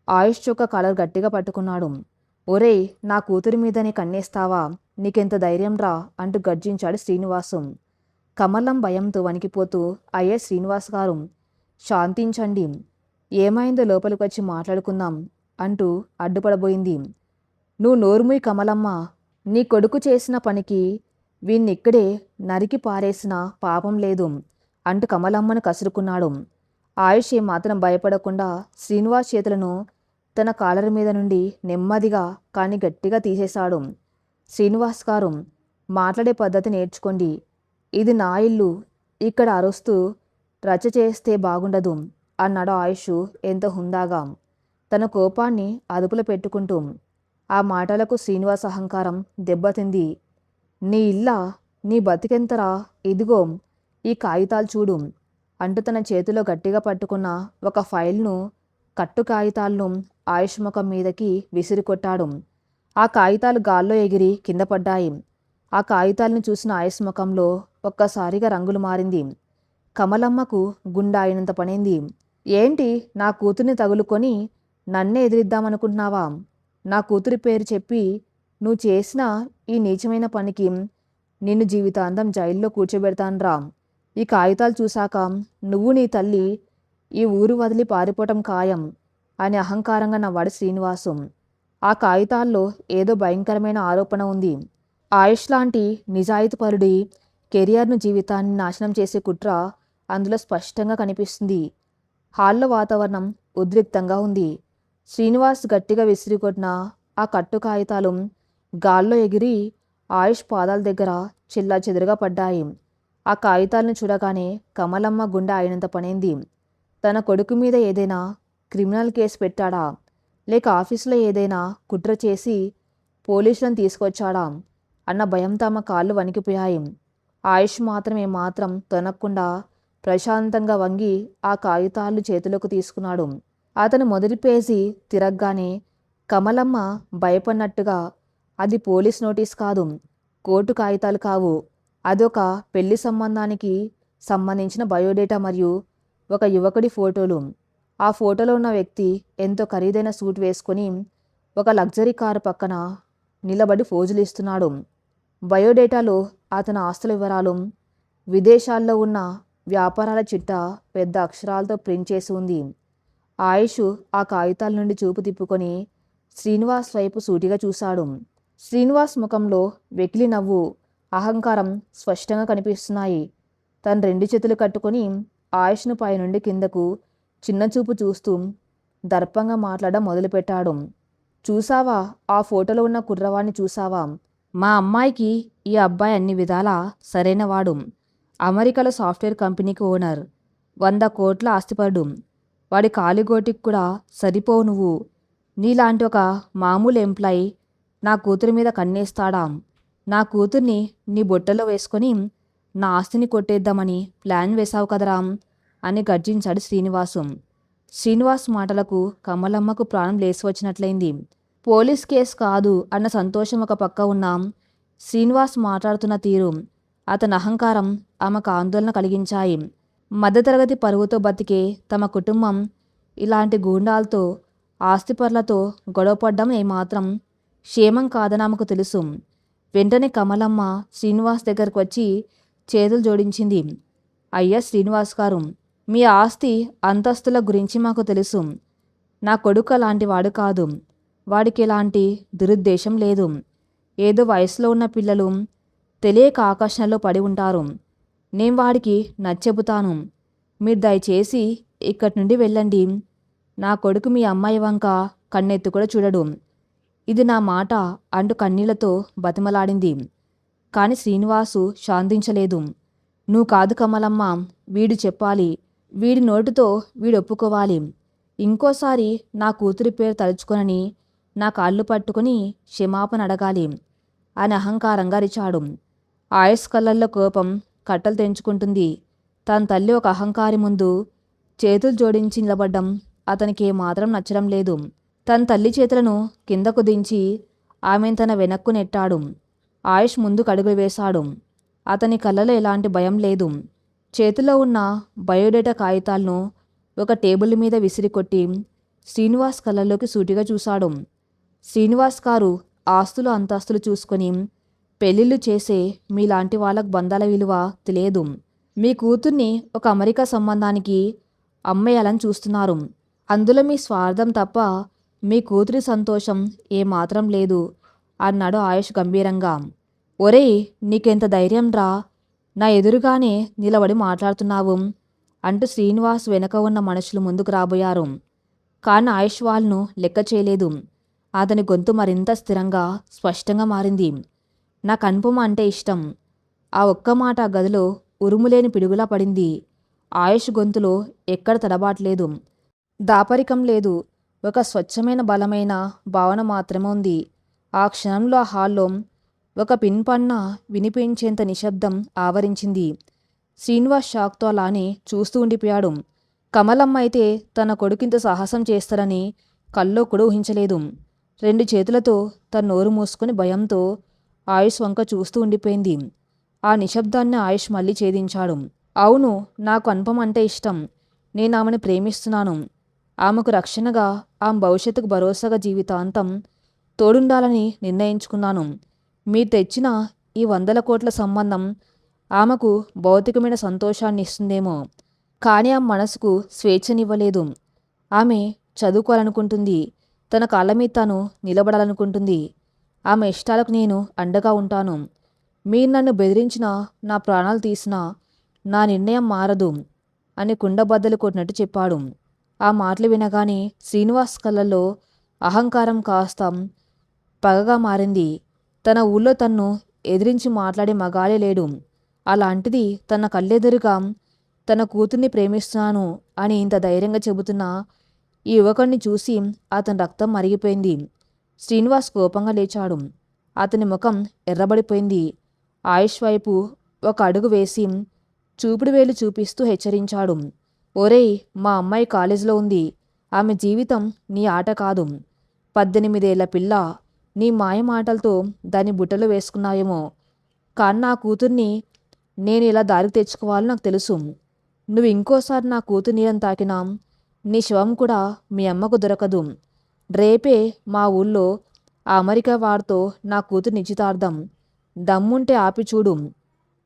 ఆయుష్ చొక్క కాలర్ గట్టిగా పట్టుకున్నాడు. ఒరేయ్, నా కూతురి మీద నీ కన్నేస్తావా? నీకెంత ధైర్యం రా అంటూ గర్జించాడు శ్రీనివాసు. కమలం భయంతో వణికిపోతూ, అయ్యే శ్రీనివాస్ గారు, శాంతించండి, ఏమైందో లోపలికి వచ్చి మాట్లాడుకుందాం అంటూ అడ్డుపడబోయింది. నువ్వు నోరుమూయి కమలమ్మ, నీ కొడుకు చేసిన పనికి వీణ్ణిక్కడే నరికి పారేసిన పాపం లేదు అంటూ కమలమ్మను కసురుకున్నాడు. ఆయుష్ ఏమాత్రం భయపడకుండా శ్రీనివాస్ చేతులను తన కాలర్ మీద నుండి నెమ్మదిగా కానీ గట్టిగా తీసేశాడు. శ్రీనివాస్ గారు, మాట్లాడే పద్ధతి నేర్చుకోండి. ఇది నా ఇల్లు, ఇక్కడ అరుస్తూ రచ్చ చేస్తే బాగుండదు అన్నాడు ఆయుష్ ఎంతో హుందాగా, తన కోపాన్ని అదుపులో పెట్టుకుంటూ. ఆ మాటలకు శ్రీనివాస్ అహంకారం దెబ్బతింది. నీ ఇల్లా? నీ బతికెంతరా? ఇదిగో ఈ కాగితాలు చూడు అంటూ తన చేతిలో గట్టిగా పట్టుకున్న ఒక ఫైల్ను, కట్టు కాగితాలను ఆయుష్ ముఖం మీదకి విసిరికొట్టాడు. ఆ కాగితాలు గాల్లో ఎగిరి కింద పడ్డాయి. ఆ కాగితాలను చూసిన ఆయుష్ ముఖంలో ఒక్కసారిగా రంగులు మారింది. కమలమ్మకు గుండె అయినంత పనింది. ఏంటి, నా కూతుర్ని తగులుకొని నన్నే ఎదిరిద్దామనుకుంటున్నావా? నా కూతురి పేరు చెప్పి నువ్వు చేసిన ఈ నీచమైన పనికి నిన్ను జీవితాంతం జైల్లో కూర్చోబెడతాన్రా. ఈ కాగితాలు చూశాక నువ్వు నీ తల్లి ఈ ఊరు వదిలి పారిపోవటం ఖాయం అని అహంకారంగా నవ్వాడు శ్రీనివాసు. ఆ కాగితాల్లో ఏదో భయంకరమైన ఆరోపణ ఉంది. ఆయుష్ లాంటి నిజాయితీపరుడి కెరియర్ను, జీవితాన్ని నాశనం చేసే కుట్ర అందులో స్పష్టంగా కనిపిస్తుంది. హాల్లో వాతావరణం ఉద్రిక్తంగా ఉంది. శ్రీనివాస్ గట్టిగా విసిరికొట్టిన ఆ కట్టు కాగితాలు గాల్లో ఎగిరి ఆయుష్ పాదాల దగ్గర చెల్లాచెదురుగా పడ్డాయి. ఆ కాగితాలను చూడగానే కమలమ్మ గుండె అయినంత పనైంది. తన కొడుకు మీద ఏదైనా క్రిమినల్ కేసు పెట్టాడా, లేక ఆఫీసులో ఏదైనా కుట్ర చేసి పోలీసులను తీసుకొచ్చాడా అన్న భయంతో ఆమె కాళ్ళు వణికిపోయాయి. ఆయుష్ మాత్రం ఏమాత్రం తొనక్కుండా ప్రశాంతంగా వంగి ఆ కాగితాలు చేతిలోకి తీసుకున్నాడు. అతను మొదటి పేజీ తిరగగానే కమలమ్మ భయపడినట్టుగా, అది పోలీస్ నోటీస్ కాదు, కోర్టు కాగితాలు కావు, అదొక పెళ్లి సంబంధానికి సంబంధించిన బయోడేటా మరియు ఒక యువకుడి ఫోటోలు. ఆ ఫోటోలో ఉన్న వ్యక్తి ఎంతో ఖరీదైన సూట్ వేసుకొని ఒక లగ్జరీ కారు పక్కన నిలబడి ఫోజులు ఇస్తున్నాడు. బయోడేటాలో అతని ఆస్తుల వివరాలు, విదేశాల్లో ఉన్న వ్యాపారాల చిట్టా పెద్ద అక్షరాలతో ప్రింట్ చేసి ఉంది. ఆయుష్ ఆ కాగితాల నుండి చూపు తిప్పుకొని శ్రీనివాస్ వైపు సూటిగా చూశాడు. శ్రీనివాస్ ముఖంలో వెకిలి నవ్వు, అహంకారం స్పష్టంగా కనిపిస్తున్నాయి. తను 2 చేతులు కట్టుకొని ఆయుష్ను పైనుండి కిందకు చిన్న చూపు చూస్తూ దర్పంగా మాట్లాడడం మొదలుపెట్టాడు. చూసావా, ఆ ఫోటోలో ఉన్న కుర్రవాణ్ణి చూసావా? మా అమ్మాయికి ఈ అబ్బాయి అన్ని విధాలా సరైనవాడు. అమెరికాలో సాఫ్ట్వేర్ కంపెనీకి ఓనర్, 100 కోట్ల ఆస్తిపరుడు. వాడి కాలిగోటికి కూడా సరిపోవు నువ్వు. నీలాంటి ఒక మామూలు ఎంప్లాయీ నా కూతురి మీద కన్నేస్తాడా? నా కూతుర్ని నీ బొట్టలో వేసుకొని నా ఆస్తిని కొట్టేద్దామని ప్లాన్ వేశావు కదరా అని గర్జించాడు శ్రీనివాసు. శ్రీనివాస్ మాటలకు కమలమ్మకు ప్రాణం లేసి వచ్చినట్లయింది. పోలీస్ కేసు కాదు అన్న సంతోషం ఒక పక్క ఉన్నా, శ్రీనివాస్ మాట్లాడుతున్న తీరు, అతని అహంకారం ఆమెకు ఆందోళన కలిగించాయి. మధ్యతరగతి పరువుతో బతికే తమ కుటుంబం ఇలాంటి గూండాలతో, ఆస్తిపరులతో గొడవపడ్డం ఏమాత్రం క్షేమం కాదని ఆమెకు తెలుసు. వెంటనే కమలమ్మ శ్రీనివాస్ దగ్గరకు వచ్చి చేతులు జోడించింది. అయ్యా శ్రీనివాస్ గారు, మీ ఆస్తి అంతస్తుల గురించి మాకు తెలుసు. నా కొడుకు అలాంటి వాడు కాదు. వాడికి ఎలాంటి దురుద్దేశం లేదు. ఏదో వయసులో ఉన్న పిల్లలు తెలియక ఆకర్షణలో పడి ఉంటారు. నేను వాడికి నచ్చెబుతాను. మీరు దయచేసి ఇక్కడి నుండి వెళ్ళండి. నా కొడుకు మీ అమ్మాయి వంక కన్నెత్తు కూడా చూడడు. ఇది నా మాట అంటూ కన్నీళ్లతో బతిమలాడింది. కాని శ్రీనివాసు శాంతించలేదు. నువ్వు కాదు కమలమ్మ, వీడు చెప్పాలి. వీడి నోటితో వీడు ఒప్పుకోవాలి. ఇంకోసారి నా కూతురి పేరు తలుచుకొనని నా కాళ్ళు పట్టుకుని క్షమాపణ అడగాలి అని అహంకారంగా అరిచాడు. ఆయుష్ కళ్ళల్లో కోపం కట్టలు తెంచుకుంటుంది. తన తల్లి ఒక అహంకారి ముందు చేతులు జోడించి నిలబడ్డం అతనికి ఏమాత్రం నచ్చడం లేదు. తన తల్లి చేతులను కిందకు దించి ఆమెను తన వెనక్కు నెట్టాడు. ఆయుష్ ముందుకు అడుగులు వేశాడు. అతని కళ్ళలో ఎలాంటి భయం లేదు. చేతిలో ఉన్న బయోడేటా కాగితాలను ఒక టేబుల్ మీద విసిరికొట్టి శ్రీనివాస్ కళ్ళల్లోకి సూటిగా చూశాడు. శ్రీనివాస్ గారు, ఆస్తులు అంతస్తులు చూసుకొని పెళ్లిళ్ళు చేసే మీలాంటి వాళ్ళకు బంధాల విలువ తెలియదు. మీ కూతుర్ని ఒక అమెరికా సంబంధానికి అమ్మేయాలని చూస్తున్నారు. అందులో మీ స్వార్థం తప్ప మీ కూతురి సంతోషం ఏమాత్రం లేదు అన్నాడు ఆయుష్ గంభీరంగా. ఒరేయ్, నీకెంత ధైర్యం రా, నా ఎదురుగానే నిలబడి మాట్లాడుతున్నావు అంటూ శ్రీనివాస్ వెనక ఉన్న మనుషులు ముందుకు రాబోయారు. కానీ ఆయుష్ వాళ్ళను లెక్క చేయలేదు. అతని గొంతు మరింత స్థిరంగా స్పష్టంగా మారింది. నాకు అనుపమ అంటే ఇష్టం. ఆ ఒక్క మాట ఆ గదిలో ఉరుములేని పిడుగులా పడింది. ఆయుష్ గొంతులో ఎక్కడ తడబాట్లేదు, దాపరికం లేదు. ఒక స్వచ్ఛమైన బలమైన భావన మాత్రమే ఉంది. ఆ క్షణంలో ఆ హాల్లో ఒక పిన్పన్న వినిపించేంత నిశ్శబ్దం ఆవరించింది. శ్రీనివాస్ షాక్తో అలానే చూస్తూ ఉండిపోయాడు. కమలమ్మ అయితే తన కొడుకింత సాహసం చేస్తారని కల్లో కూడా ఊహించలేదు. 2 చేతులతో తన నోరు మూసుకొని భయంతో ఆయుష్ వంక చూస్తూ ఉండిపోయింది. ఆ నిశ్శబ్దాన్ని ఆయుష్ మళ్ళీ ఛేదించాడు. అవును, నాకు అనుపమ అంటే ఇష్టం. నేను ఆమెను ప్రేమిస్తున్నాను. ఆమెకు రక్షణగా, ఆమె భవిష్యత్తుకు భరోసాగా జీవితాంతం తోడుండాలని నిర్ణయించుకున్నాను. మీరు తెచ్చిన ఈ 100 కోట్ల సంబంధం ఆమెకు భౌతికమైన సంతోషాన్ని ఇస్తుందేమో, కానీ ఆమె మనసుకు స్వేచ్ఛనివ్వలేదు. ఆమె చదువుకోవాలనుకుంటుంది. తన కాళ్ళ మీద తాను నిలబడాలనుకుంటుంది. ఆమె ఇష్టాలకు నేను అండగా ఉంటాను. మీరు నన్ను బెదిరించినా, నా ప్రాణాలు తీసినా నా నిర్ణయం మారదు అని కుండబద్దలు కొట్టినట్టు చెప్పాడు. ఆ మాటలు వినగానే శ్రీనివాస్ కళ్ళల్లో అహంకారం కాస్త పగగా మారింది. తన ఊళ్ళో తన్ను ఎదిరించి మాట్లాడే మగాడే లేడు. అలాంటిది తన కళ్ళెదురుగా తన కూతుర్ని ప్రేమిస్తున్నాను అని ఇంత ధైర్యంగా చెబుతున్న ఈ యువకుడిని చూసి అతని రక్తం మరిగిపోయింది. శ్రీనివాస్ కోపంగా లేచాడు. అతని ముఖం ఎర్రబడిపోయింది. ఆయుష్ వైపు ఒక అడుగు వేసి చూపుడు వేలు చూపిస్తూ హెచ్చరించాడు. ఒరేయ్, మా అమ్మాయి కాలేజీలో ఉంది. ఆమె జీవితం నీ ఆట కాదు. 18 ఏళ్ల పిల్ల. నీ మాయ మాటలతో దాన్ని బుట్టలో వేసుకున్నావేమో. కానీ నా కూతుర్ని నేను ఇలా దారికి తెచ్చుకోవాలో నాకు తెలుసు. నువ్వు ఇంకోసారి నా కూతురు నీళ్ళని తాకినా నీ శవం కూడా మీ అమ్మకు దొరకదు. రేపే మా ఊళ్ళో ఆ అమెరికా వాడితో నా కూతురు నిశ్చితార్థం. దమ్ముంటే ఆపి చూడు.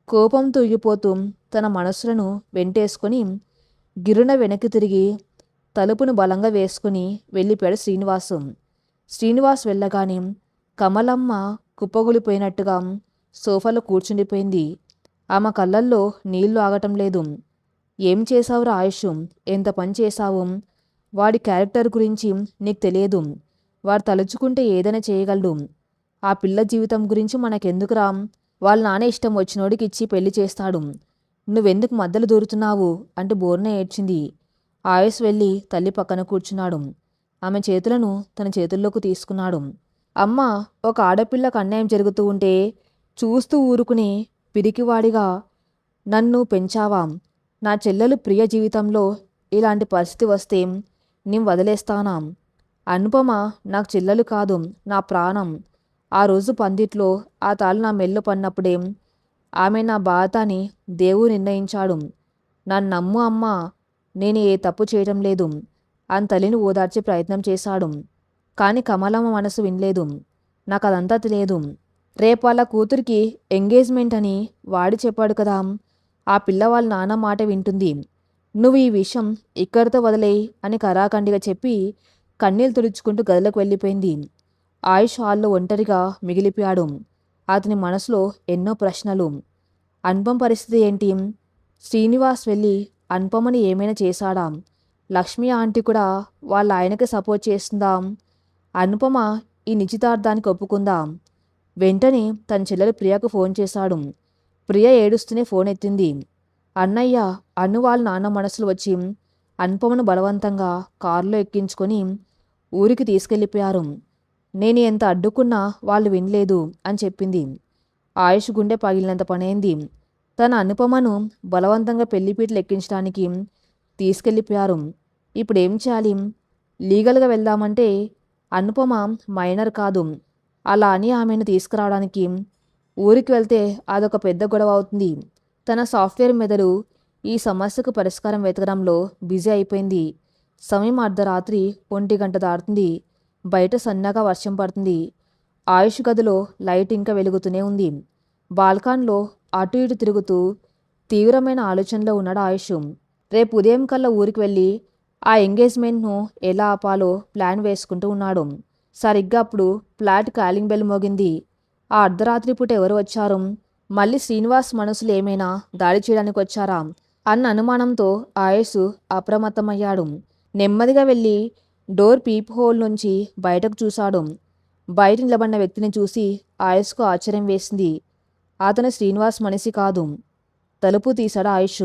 కోపం తూగిపోతూ తన మనసులను వెంటేసుకొని గిరున వెనక్కి తిరిగి తలుపును బలంగా వేసుకుని వెళ్ళిపోయాడు శ్రీనివాసు. శ్రీనివాస్ వెళ్ళగానే కమలమ్మ కుప్పగొలిపోయినట్టుగా సోఫాలో కూర్చుండిపోయింది. ఆమె కళ్ళల్లో నీళ్లు ఆగటం లేదు. ఏం చేశావురా ఆయుష్? ఎంత పని చేశావు? వాడి క్యారెక్టర్ గురించి నీకు తెలియదు. వాడు తలుచుకుంటే ఏదైనా చేయగలడు. ఆ పిల్ల జీవితం గురించి మనకెందుకురా? వాళ్ళ నాన్న ఇష్టం వచ్చినోడికి ఇచ్చి పెళ్లి చేస్తాడు. నువ్వెందుకు మధ్యలో దూరుతున్నావు అంటూ బోర్న ఏడ్చింది. ఆయుష్ వెళ్ళి తల్లి పక్కన కూర్చున్నాడు. ఆమె చేతులను తన చేతుల్లోకి తీసుకున్నాడు. అమ్మ, ఒక ఆడపిల్లకు అన్యాయం జరుగుతూ ఉంటే చూస్తూ ఊరుకుని పిరికివాడిగా నన్ను పెంచావా? నా చెల్లెలు ప్రియ జీవితంలో ఇలాంటి పరిస్థితి వస్తే నేను వదిలేస్తానా? అనుపమ నాకు చెల్లెలు కాదు, నా ప్రాణం. ఆ రోజు పందిట్లో ఆ తాళి నా మెల్లో పడినప్పుడే ఆమె నా బాధ అని దేవుడు నిర్ణయించాడు. నన్ను నమ్ము అమ్మా, నేను ఏ తప్పు చేయటం లేదు అని తల్లిని ఓదార్చే ప్రయత్నం చేశాడు. కానీ కమలమ్మ మనసు వినలేదు. నాకు అదంతా తెలియదు. రేపు వాళ్ళ కూతురికి ఎంగేజ్మెంట్ అని వాడి చెప్పాడు కదా. ఆ పిల్ల వాళ్ళ నాన్న మాట వింటుంది. నువ్వు ఈ విషయం ఇక్కడితో వదిలేయి అని కరాఖండిగా చెప్పి కన్నీళ్లు తుడుచుకుంటూ గదిలోకి వెళ్ళిపోయింది. ఆయుష్ హాల్లో ఒంటరిగా మిగిలిపోయాడు. అతని మనసులో ఎన్నో ప్రశ్నలు. అనుపమ పరిస్థితి ఏంటి? శ్రీనివాస్ వెళ్ళి అనుపమని ఏమైనా చేశాడా? లక్ష్మి ఆంటీ కూడా వాళ్ళ ఆయనకి సపోర్ట్ చేస్తుందా? అనుపమ ఈ నిశ్చితార్థానికి ఒప్పుకుందా? వెంటనే తన చెల్లెలు ప్రియకు ఫోన్ చేశాడు. ప్రియ ఏడుస్తూనే ఫోన్ ఎత్తింది. అన్నయ్య, అను వాళ్ళ నాన్న మనసులు వచ్చి అనుపమను బలవంతంగా కారులో ఎక్కించుకొని ఊరికి తీసుకెళ్ళిపోయారు. నేను ఎంత అడ్డుకున్నా వాళ్ళు వినలేదు అని చెప్పింది. ఆయుష్ గుండె పగిలినంత పనైంది. తన అనుపమను బలవంతంగా పెళ్లిపీటలు ఎక్కించడానికి తీసుకెళ్ళిపోయారు. ఇప్పుడు ఏం చేయాలి? లీగల్గా వెళ్దామంటే అనుపమ మైనర్ కాదు. అలా అని ఆమెను తీసుకురావడానికి ఊరికి వెళ్తే అదొక పెద్ద గొడవ అవుతుంది. తన సాఫ్ట్వేర్ మెదడు ఈ సమస్యకు పరిష్కారం వెతకడంలో బిజీ అయిపోయింది. సమయం అర్ధరాత్రి 1 గంట దాటుతుంది. బయట సన్నగా వర్షం పడుతుంది. ఆయుష్ గదిలో లైట్ ఇంకా వెలుగుతూనే ఉంది. బాల్కాన్లో అటు ఇటు తిరుగుతూ తీవ్రమైన ఆలోచనలో ఉన్నాడు ఆయుష్. రేపు ఉదయం కల్లా ఊరికి వెళ్ళి ఆ ఎంగేజ్మెంట్ను ఎలా ఆపాలో ప్లాన్ వేసుకుంటూ ఉన్నాడు. సరిగ్గా అప్పుడు ఫ్లాట్ కాలింగ్ బెల్ మోగింది. ఆ అర్ధరాత్రి పూట ఎవరు వచ్చారు? మళ్ళీ శ్రీనివాస్ మనసులు ఏమైనా దాడి చేయడానికి వచ్చారా అన్న అనుమానంతో ఆయుష్ అప్రమత్తమయ్యాడు. నెమ్మదిగా వెళ్ళి డోర్ పీప్ హోల్ నుంచి బయటకు చూశాడు. బయట నిలబడిన వ్యక్తిని చూసి ఆయుష్కు ఆశ్చర్యం వేసింది. అతను శ్రీనివాస్ మనిషి కాదు. తలుపు తీశాడు ఆయుష్.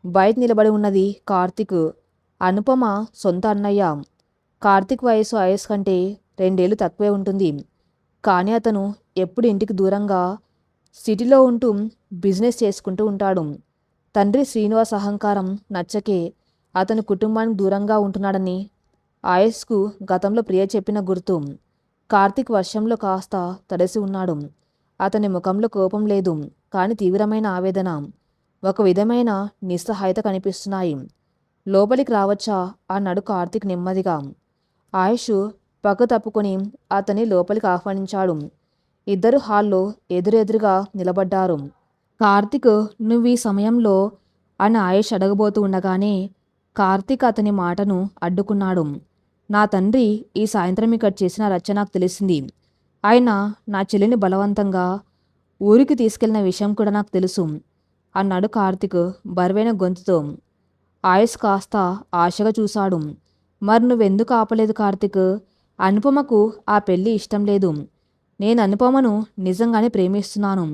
బయట నిలబడి ఉన్నది కార్తిక్, అనుపమ సొంత అన్నయ్య. కార్తిక్ వయసు ఆయుష్ కంటే 2 ఏళ్ళు తక్కువే ఉంటుంది. కానీ అతను ఎప్పుడు ఇంటికి దూరంగా సిటీలో ఉంటూ బిజినెస్ చేసుకుంటూ ఉంటాడు. తండ్రి శ్రీనివాస్ అహంకారం నచ్చకే అతని కుటుంబానికి దూరంగా ఉంటున్నాడని ఆయుష్కు గతంలో ప్రియ చెప్పిన గుర్తు. కార్తిక్ వర్షంలో కాస్త తడిసి ఉన్నాడు. అతని ముఖంలో కోపం లేదు, కానీ తీవ్రమైన ఆవేదన, ఒక విధమైన నిస్సహాయత కనిపిస్తున్నాయి. లోపలికి రావచ్చా అన్నాడు కార్తిక్ నెమ్మదిగా. ఆయుష్ పక్క తప్పుకొని అతన్ని లోపలికి ఆహ్వానించాడు. ఇద్దరు హాల్లో ఎదురెదురుగా నిలబడ్డారు. కార్తిక్, నువ్వు ఈ సమయంలో అని ఆయుష్ అడగబోతూ ఉండగానే కార్తిక్ అతని మాటను అడ్డుకున్నాడు. నా తండ్రి ఈ సాయంత్రం ఇక్కడ చేసిన రచ్చ నాకు తెలిసింది. ఆయన నా చెల్లిని బలవంతంగా ఊరికి తీసుకెళ్లిన విషయం కూడా నాకు తెలుసు అన్నాడు కార్తిక్ బరువైన గొంతుతో. ఆయుష్ కాస్త ఆశగా చూశాడు. మరి నువ్వెందుకు ఆపలేదు కార్తిక్? అనుపమకు ఆ పెళ్లి ఇష్టం లేదు. నేను అనుపమను నిజంగానే ప్రేమిస్తున్నాను.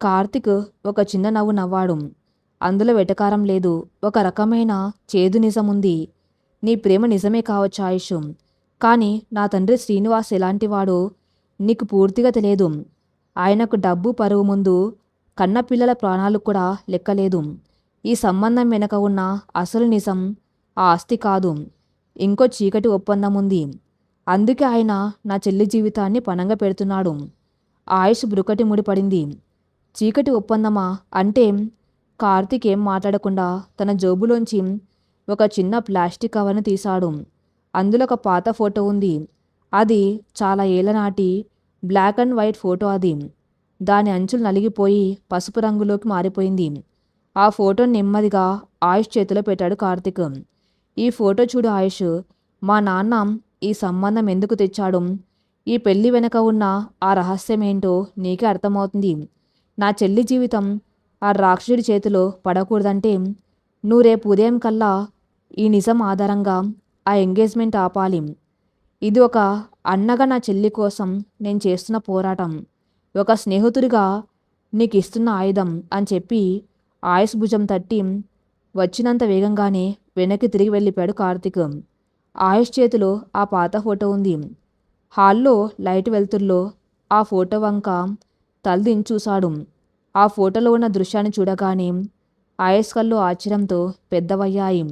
కార్తిక్ ఒక చిన్న నవ్వు నవ్వాడు. అందులో వెటకారం లేదు, ఒక రకమైన చేదు నిజముంది. నీ ప్రేమ నిజమే కావచ్చు ఆయుష్, కానీ నా తండ్రి శ్రీనివాస్ ఎలాంటివాడో నీకు పూర్తిగా తెలియదు. ఆయనకు డబ్బు పరువు ముందు కన్నపిల్లల ప్రాణాలు కూడా లెక్కలేదు. ఈ సంబంధం వెనక ఉన్న అసలు నిజం ఆ ఆస్తి కాదు, ఇంకో చీకటి ఒప్పందం ఉంది. అందుకే ఆయన నా చెల్లి జీవితాన్ని పణంగా పెడుతున్నాడు. ఆయుష్ బ్రుకటి ముడిపడింది. చీకటి ఒప్పందమా అంటే? కార్తీక్ ఏం మాట్లాడకుండా తన జోబులోంచి ఒక చిన్న ప్లాస్టిక్ కవర్ను తీశాడు. అందులో ఒక పాత ఫోటో ఉంది. అది చాలా ఏళ్ల నాటి బ్లాక్ అండ్ వైట్ ఫోటో. అది దాని అంచులు నలిగిపోయి పసుపు రంగులోకి మారిపోయింది. ఆ ఫోటోని నెమ్మదిగా ఆయుష్ చేతిలో పెట్టాడు కార్తీక్. ఈ ఫోటో చూడు ఆయుష్, మా నాన్న ఈ సంబంధం ఎందుకు తెచ్చాడు, ఈ పెళ్లి వెనక ఉన్న ఆ రహస్యం ఏంటో నీకే అర్థమవుతుంది. నా చెల్లి జీవితం ఆ రాక్షసుడి చేతిలో పడకూడదంటే నువ్వు రేపు ఉదయం కల్లా ఈ నిజం ఆధారంగా ఆ ఎంగేజ్మెంట్ ఆపాలి. ఇది ఒక అన్నగా నా చెల్లి కోసం నేను చేస్తున్న పోరాటం, ఒక స్నేహితుడిగా నీకు ఇస్తున్న ఆయుధం అని చెప్పి ఆయుష్ భుజం తట్టి వచ్చినంత వేగంగానే వెనక్కి తిరిగి వెళ్ళిపోయాడు కార్తీక్. ఆయుష్ చేతిలో ఆ పాత ఫోటో ఉంది. హాల్లో లైట్ వెలుతుర్లో ఆ ఫోటో వంక తలదించి చూశాడు. ఆ ఫోటోలో ఉన్న దృశ్యాన్ని చూడగానే ఆయుష్ కళ్ళు ఆశ్చర్యంతో పెద్దవయ్యాయి.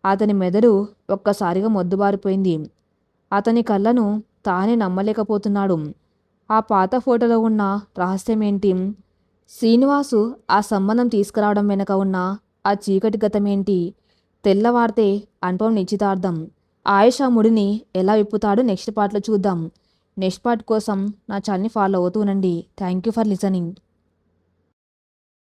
అతని మెదడు ఒక్కసారిగా మొద్దుబారిపోయింది. అతని కళ్ళను తానే నమ్మలేకపోతున్నాడు. ఆ పాత ఫోటోలో ఉన్న రహస్యమేంటి? శ్రీనివాసు ఆ సంబంధం తీసుకురావడం వెనక ఉన్న ఆ చీకటి గతమేంటి? తెల్లవారితే అనుపమ నిశ్చితార్థం. ఆయుష్ ఆ ముడిని ఎలా విప్పుతాడో నెక్స్ట్ పార్ట్లో చూద్దాం. నెక్స్ట్ పార్ట్ కోసం నా ఛానల్ని ఫాలో అవుతూనండి. Thank you for listening.